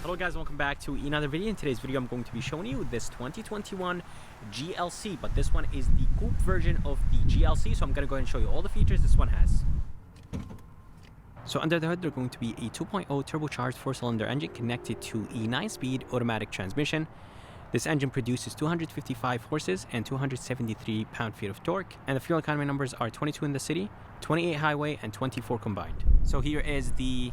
Hello guys, welcome back to another video. In today's video I'm going to be showing you this 2021 GLC, but this one is the coupe version of the GLC, so I'm going to go ahead and show you all the features this one has. So under the hood they're going to be a 2.0 turbocharged 4-cylinder engine connected to a 9-speed automatic transmission. This engine produces 255 horses and 273 pound-feet of torque, and the fuel economy numbers are 22 in the city, 28 highway, and 24 combined. So here is the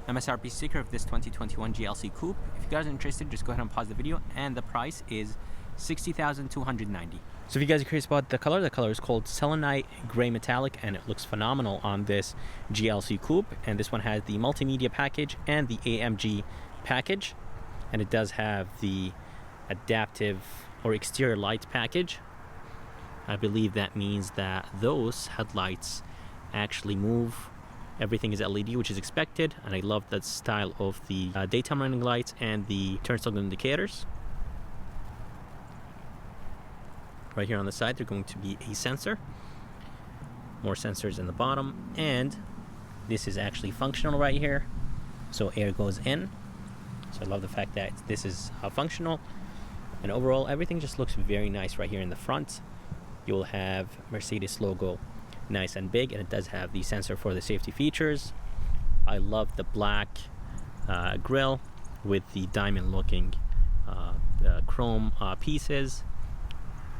MSRP sticker of this 2021 GLC Coupe. If you guys are interested, just go ahead and pause the video, and the price is $60,290. So if you guys are curious about the color is called Selenite Gray Metallic, and it looks phenomenal on this GLC Coupe. And this one has the multimedia package and the AMG package, and it does have the adaptive or exterior light package. I believe that means that those headlights actually move. Everything is LED, which is expected, and I love that style of the daytime running lights and the turn signal indicators. Right here on the side, there's going to be a sensor. More sensors in the bottom, and this is actually functional right here, so air goes in. So I love the fact that this is functional, and overall everything just looks very nice right here in the front. You'll have Mercedes logo nice and big, and it does have the sensor for the safety features. I love the black grille with the diamond looking chrome pieces,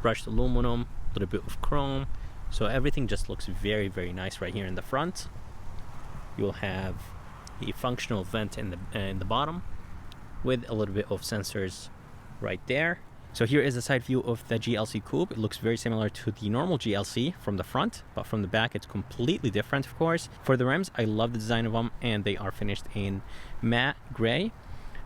brushed aluminum, a little bit of chrome, so everything just looks very, very nice right here in the front. You'll have a functional vent in the bottom with a little bit of sensors right there. So here is the side view of the GLC Coupe. It looks very similar to the normal GLC from the front, but from the back it's completely different, of course. For the rims, I love the design of them, and they are finished in matte gray.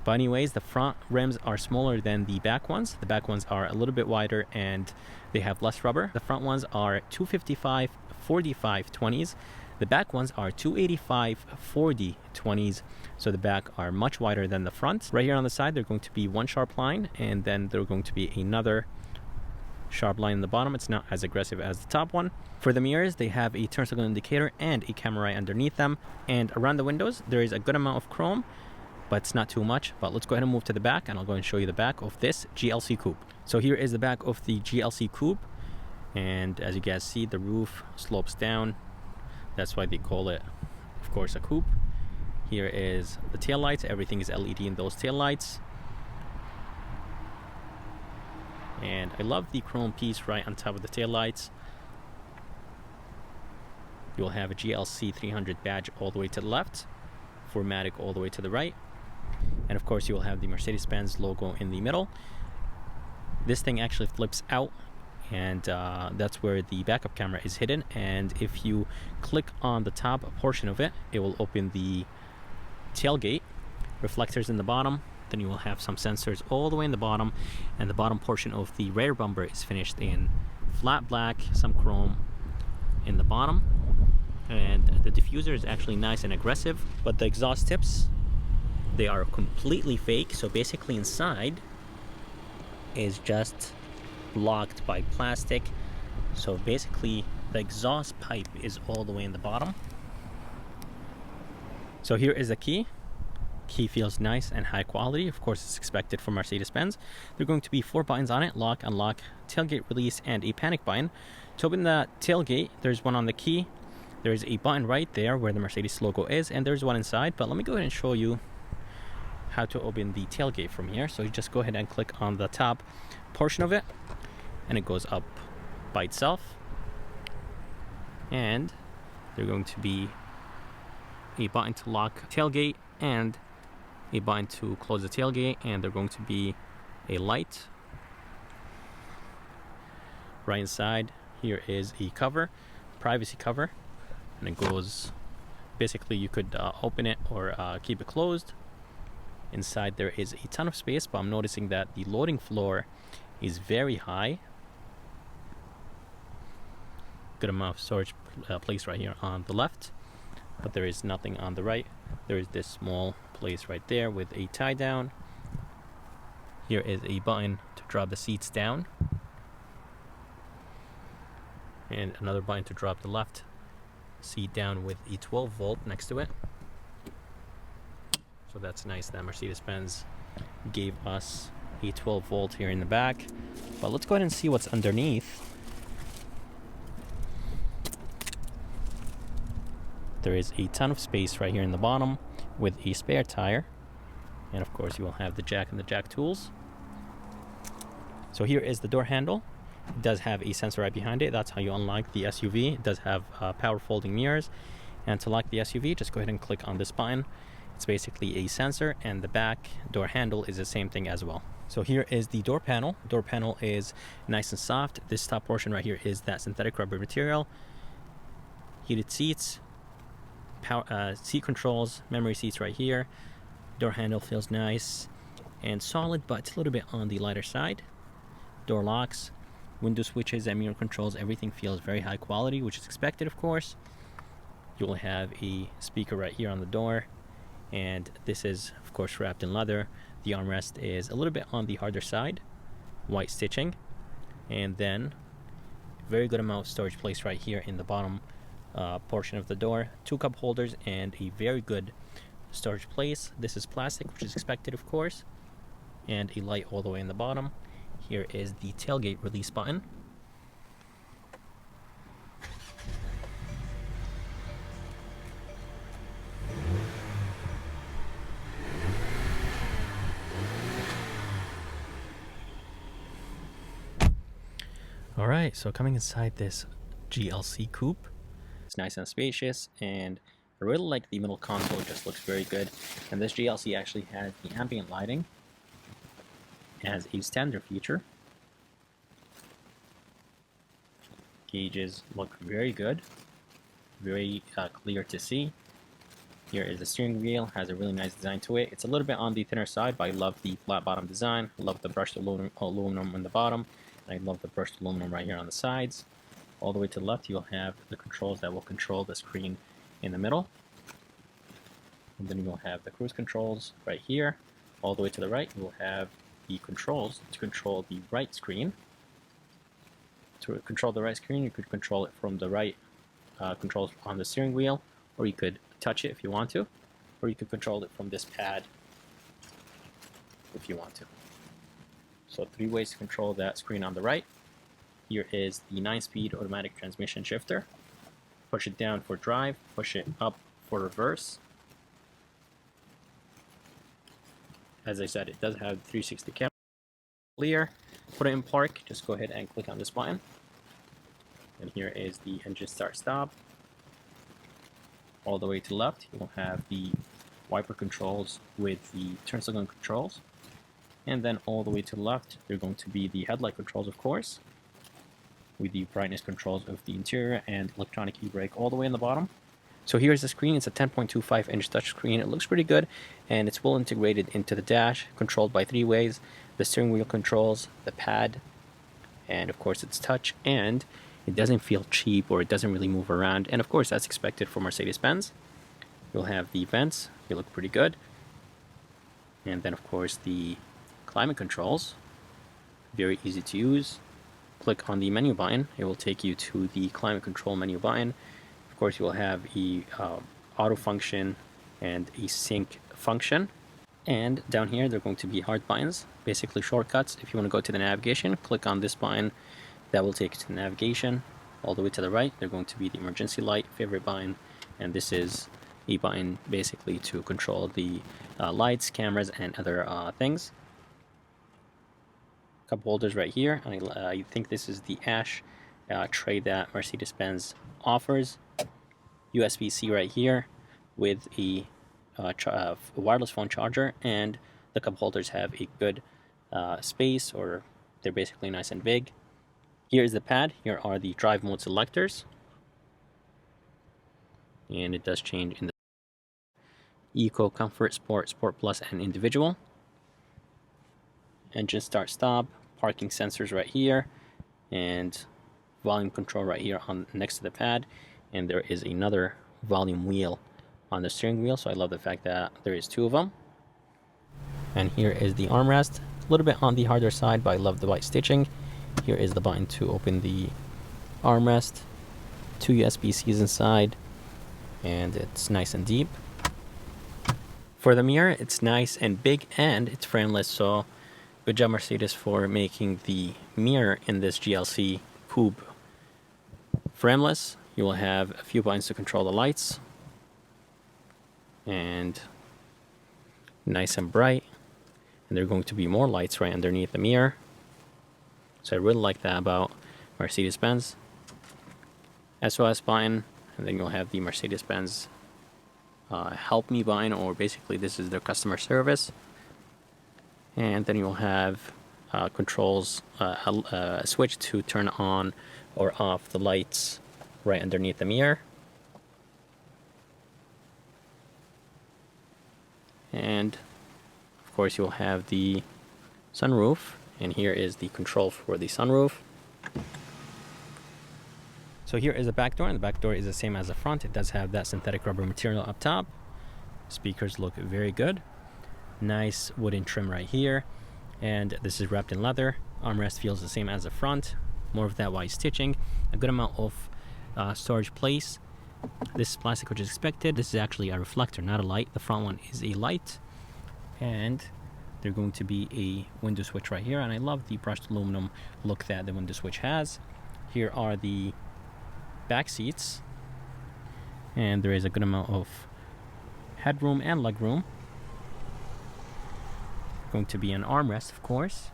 But anyways, the front rims are smaller than the back ones. The back ones are a little bit wider and they have less rubber. The front ones are 255 45 20s. The back ones are 285 40 20s, so the back are much wider than the front. Right here on the side, they're going to be one sharp line, and then there's going to be another sharp line in the bottom. It's not as aggressive as the top one. For the mirrors, they have a turn signal indicator and a camera right underneath them. And around the windows, there is a good amount of chrome, but it's not too much. But let's go ahead and move to the back, and I'll go and show you the back of this GLC Coupe. So here is the back of the GLC Coupe, and as you guys see, the roof slopes down. That's why they call it, of course, a coupe. Here is the tail lights. Everything is LED in those tail lights. And I love the chrome piece right on top of the tail lights. You'll have a GLC 300 badge all the way to the left, 4MATIC all the way to the right, and of course you will have the Mercedes-Benz logo in the middle. This thing actually flips out, and that's where the backup camera is hidden, and if you click on the top portion of it, it will open the tailgate. Reflectors in the bottom, then you will have some sensors all the way in the bottom, and the bottom portion of the rear bumper is finished in flat black, some chrome in the bottom, and the diffuser is actually nice and aggressive. But the exhaust tips, they are completely fake, so basically inside is just blocked by plastic. So basically the exhaust pipe is all the way in the bottom. So here is the key. Key feels nice and high quality. Of course, it's expected from Mercedes-Benz. There are going to be 4 buttons on it: lock, unlock, tailgate release, and a panic button. To open the tailgate, there's one on the key. There's a button right there where the Mercedes logo is, and there's one inside. But let me go ahead and show you how to open the tailgate from here. So you just go ahead and click on the top portion of it, and it goes up by itself. And there's going to be a button to lock tailgate and a button to close the tailgate, and there's going to be a light right inside. Here is a cover, privacy cover, and it goes, basically you could open it or keep it closed. Inside there is a ton of space, but I'm noticing that the loading floor is very high. Good amount of storage place right here on the left, but there is nothing on the right. There is this small place right there with a tie down. Here is a button to drop the seats down, and another button to drop the left seat down with a 12 volt next to it. So that's nice that Mercedes-Benz gave us a 12 volt here in the back. But let's go ahead and see what's underneath. There is a ton of space right here in the bottom with a spare tire. And of course you will have the jack and the jack tools. So here is the door handle. It does have a sensor right behind it. That's how you unlock the SUV. It does have power folding mirrors. And to lock the SUV, just go ahead and click on this button. It's basically a sensor, and the back door handle is the same thing as well. So here is the door panel. Door panel is nice and soft. This top portion right here is that synthetic rubber material. Heated seats, power, seat controls, memory seats right here. Door handle feels nice and solid, but it's a little bit on the lighter side. Door locks, window switches, and mirror controls, everything feels very high quality, which is expected, of course. You will have a speaker right here on the door, and this is of course wrapped in leather. The armrest is a little bit on the harder side, white stitching, and then very good amount of storage place right here in the bottom portion of the door. 2 cup holders and a very good storage place. This is plastic, which is expected, of course, and a light all the way in the bottom. Here is the tailgate release button. All right, so coming inside this GLC Coupe, it's nice and spacious, and I really like the middle console. It just looks very good. And this GLC actually has the ambient lighting as a standard feature. Gauges look very good, very clear to see. Here is the steering wheel, has a really nice design to it. It's a little bit on the thinner side, but I love the flat bottom design. I love the brushed aluminum on the bottom. I love the brushed aluminum right here on the sides. All the way to the left, you'll have the controls that will control the screen in the middle. And then you'll have the cruise controls right here. All the way to the right, you will have the controls to control the right screen. To control the right screen, you could control it from the right controls on the steering wheel, or you could touch it if you want to, or you could control it from this pad if you want to. So 3 ways to control that screen on the right. Here is the 9-speed automatic transmission shifter. Push it down for drive, push it up for reverse. As I said, it does have 360 camera. Clear. Put it in park, just go ahead and click on this button. And here is the engine start stop. All the way to the left, you will have the wiper controls with the turn signal controls. And then all the way to the left, they're going to be the headlight controls, of course, with the brightness controls of the interior and electronic e-brake all the way in the bottom. So here's the screen. It's a 10.25-inch touchscreen. It looks pretty good, and it's well integrated into the dash, controlled by 3 ways. The steering wheel controls, the pad, and of course it's touch, and it doesn't feel cheap, or it doesn't really move around, and of course that's expected for Mercedes-Benz. You'll have the vents. They look pretty good. And then of course the climate controls, very easy to use. Click on the menu button, it will take you to the climate control menu button. Of course you will have a auto function and a sync function, and down here they're going to be hard buttons, basically shortcuts. If you want to go to the navigation, click on this button, that will take you to the navigation. All the way to the right, they're going to be the emergency light, favorite button, and this is a button basically to control the lights, cameras, and other things. Cup holders right here. I think this is the ash tray that Mercedes-Benz offers. USB-C right here with a wireless phone charger, and the cup holders have a good space, or they're basically nice and big. Here is the pad. Here are the drive mode selectors, and it does change in the Eco, Comfort, Sport, Sport Plus, and Individual. Engine start stop, parking sensors right here, and volume control right here on next to the pad. And there is another volume wheel on the steering wheel, so I love the fact that there is 2 of them. And here is the armrest, a little bit on the harder side, but I love the white stitching. Here is the button to open the armrest, 2 USB-Cs inside, and it's nice and deep. For the mirror, it's nice and big and it's frameless, so good job Mercedes for making the mirror in this GLC Coupe frameless. You will have a few buttons to control the lights, and nice and bright, and there are going to be more lights right underneath the mirror. So I really like that about Mercedes-Benz. SOS button, and then you'll have the Mercedes-Benz help me button, or basically this is their customer service. And then you'll have controls, a switch to turn on or off the lights right underneath the mirror. And of course you'll have the sunroof, and here is the control for the sunroof. So here is the back door, and the back door is the same as the front. It does have that synthetic rubber material up top. Speakers look very good. Nice wooden trim right here, and this is wrapped in leather. Armrest feels the same as the front, more of that white stitching, a good amount of storage place. This is plastic, which is expected. This is actually a reflector, not a light. The front one is a light, and there's going to be a window switch right here, and I love the brushed aluminum look that the window switch has. Here are the back seats, and there is a good amount of headroom and legroom. Going to be an armrest, of course,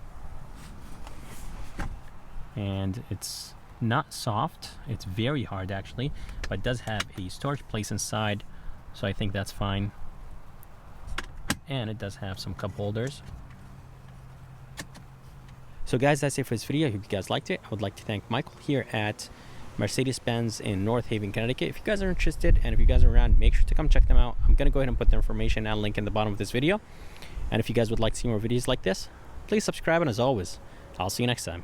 and it's not soft, it's very hard actually, but it does have a storage place inside, so I think that's fine. And it does have some cup holders. So guys, that's it for this video. I hope you guys liked it. I would like to thank Michael here at Mercedes-Benz in North Haven, Connecticut. If you guys are interested, and if you guys are around, make sure to come check them out. I'm going to go ahead and put their information and link in the bottom of this video. And if you guys would like to see more videos like this, please subscribe, and as always, I'll see you next time.